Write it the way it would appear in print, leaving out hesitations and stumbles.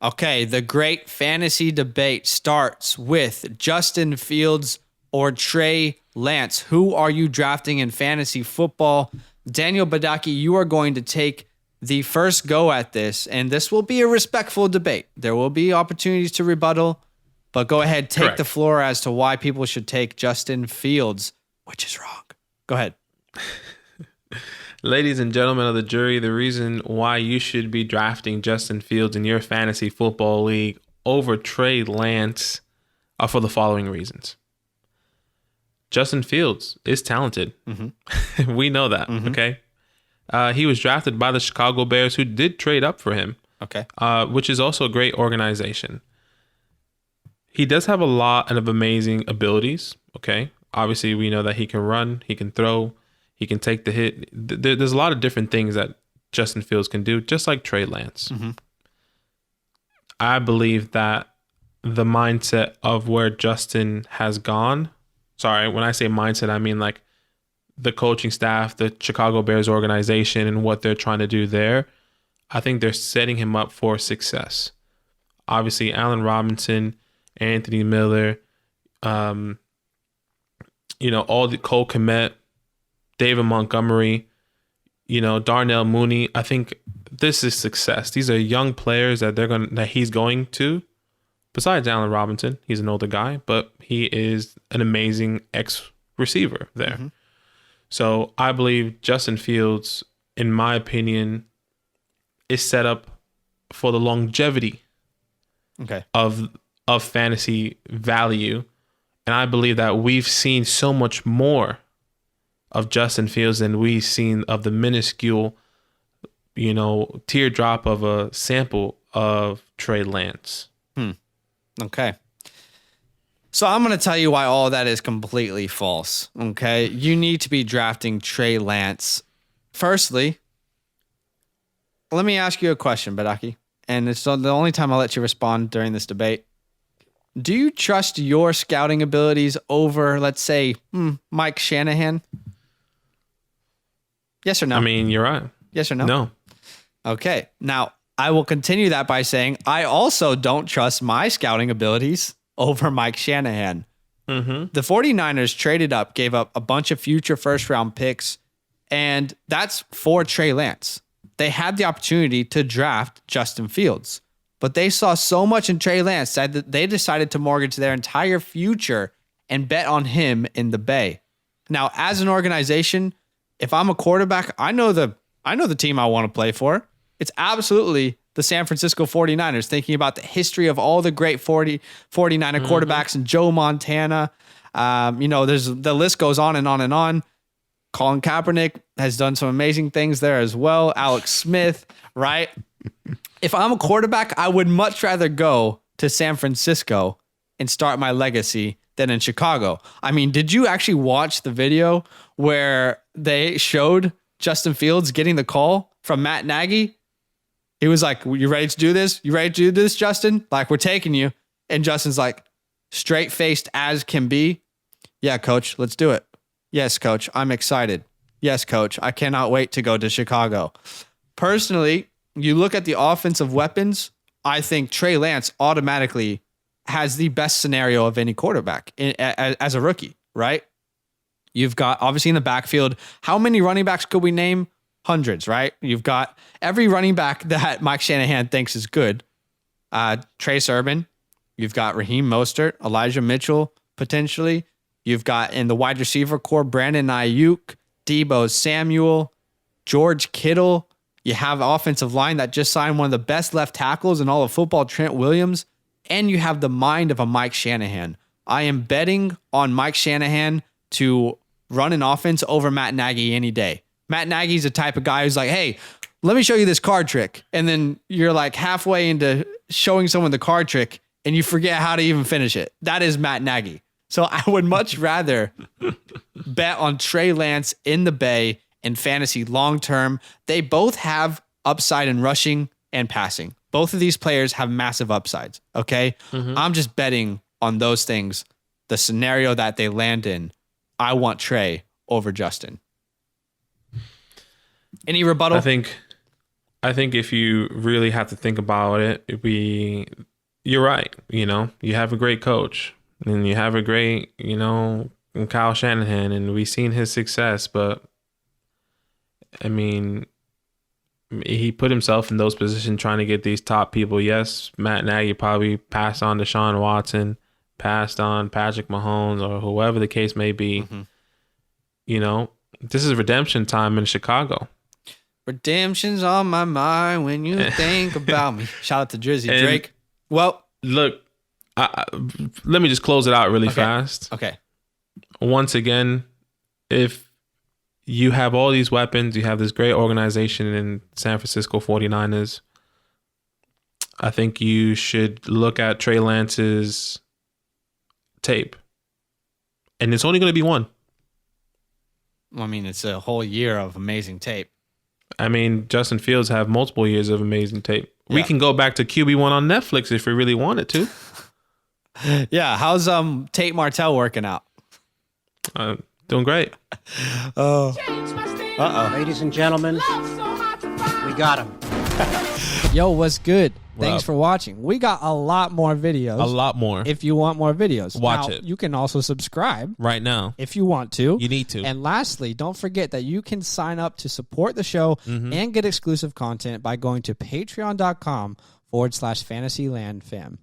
Okay, the great fantasy debate starts with Justin Fields or Trey Lance. Who are you drafting in fantasy football? Daniel Badake, you are going to take the first go at this, and this will be a respectful debate. There will be opportunities to rebuttal, but go ahead, take Correct. the floor as to why people should take Justin Fields, which is wrong. Go ahead. Ladies and gentlemen of the jury, the reason why you should be drafting Justin Fields in your fantasy football league over Trey Lance are for the following reasons. Justin Fields is talented. Mm-hmm. We know that, okay? He was drafted by the Chicago Bears, who did trade up for him, Okay. which is also a great organization. He does have a lot of amazing abilities, okay? Obviously, we know that he can run, he can throw, he can take the hit. There's a lot of different things that Justin Fields can do, just like Trey Lance. Mm-hmm. I believe that the mindset of where Justin has gone, sorry, when I say mindset, I mean like the coaching staff, the Chicago Bears organization, and what they're trying to do there, I think they're setting him up for success. Obviously, Allen Robinson, Anthony Miller, all the Cole Kmet, David Montgomery, Darnell Mooney. I think this is success. These are young players that he's going to. Besides Allen Robinson, he's an older guy, but he is an amazing ex-receiver there. Mm-hmm. So I believe Justin Fields, in my opinion, is set up for the longevity of fantasy value. And I believe that we've seen so much more of Justin Fields than we've seen of the minuscule, teardrop of a sample of Trey Lance. Okay. So I'm going to tell you why all that is completely false. Okay. You need to be drafting Trey Lance. Firstly, let me ask you a question, Badake. And it's the only time I'll let you respond during this debate. Do you trust your scouting abilities over, let's say, Mike Shanahan? Yes or no? I mean, you're right. Yes or no? No. Okay. Now, I will continue that by saying I also don't trust my scouting abilities over Mike Shanahan. Mm-hmm. The 49ers traded up, gave up a bunch of future first-round picks, and that's for Trey Lance. They had the opportunity to draft Justin Fields, but they saw so much in Trey Lance that they decided to mortgage their entire future and bet on him in the Bay. Now, as an organization, if I'm a quarterback, I know the team I want to play for. It's absolutely the San Francisco 49ers, thinking about the history of all the great 49er quarterbacks and Joe Montana. The list goes on and on and on. Colin Kaepernick has done some amazing things there as well. Alex Smith, right? If I'm a quarterback, I would much rather go to San Francisco and start my legacy than in Chicago. I mean, did you actually watch the video where they showed Justin Fields getting the call from Matt Nagy? He was like, you ready to do this? You ready to do this, Justin? Like, we're taking you. And Justin's like, straight-faced as can be. Yeah, coach, let's do it. Yes, coach, I'm excited. Yes, coach, I cannot wait to go to Chicago. Personally, you look at the offensive weapons, I think Trey Lance automatically has the best scenario of any quarterback as a rookie, right? You've got, obviously in the backfield, how many running backs could we name? Hundreds, right? You've got every running back that Mike Shanahan thinks is good. Trace Urban. You've got Raheem Mostert, Elijah Mitchell, potentially. You've got in the wide receiver core, Brandon Ayuk, Deebo Samuel, George Kittle. You have offensive line that just signed one of the best left tackles in all of football, Trent Williams. And you have the mind of a Mike Shanahan. I am betting on Mike Shanahan to run an offense over Matt Nagy any day. Matt Nagy's the type of guy who's like, hey, let me show you this card trick. And then you're like halfway into showing someone the card trick and you forget how to even finish it. That is Matt Nagy. So I would much rather bet on Trey Lance in the Bay and fantasy long-term. They both have upside in rushing and passing. Both of these players have massive upsides, okay? Mm-hmm. I'm just betting on those things. The scenario that they land in, I want Trey over Justin. Any rebuttal? I think I think if you really have to think about it, you're right. You have a great coach and you have a great, Kyle Shanahan, and we've seen his success, but I mean, he put himself in those positions trying to get these top people. Yes, Matt Nagy probably passed on Deshaun Watson, passed on Patrick Mahomes, or whoever the case may be. This is redemption time in Chicago. Redemption's on my mind when you think about me. Shout out to Drizzy Drake. Well, look, let me just close it out really fast. Okay. Once again, if you have all these weapons, you have this great organization in San Francisco 49ers, I think you should look at Trey Lance's tape. And it's only going to be one. I mean, it's a whole year of amazing tape. I mean, Justin Fields have multiple years of amazing tape. Yeah. We can go back to QB1 on Netflix if we really wanted to. Yeah, how's Tate Martell working out? Doing great. Ladies and gentlemen, we got him. Yo, what's good? Thanks for watching. We got a lot more videos. A lot more. If you want more videos. Watch now, it. You can also subscribe. Right now. If you want to. You need to. And lastly, don't forget that you can sign up to support the show and get exclusive content by going to patreon.com/fantasylandfam.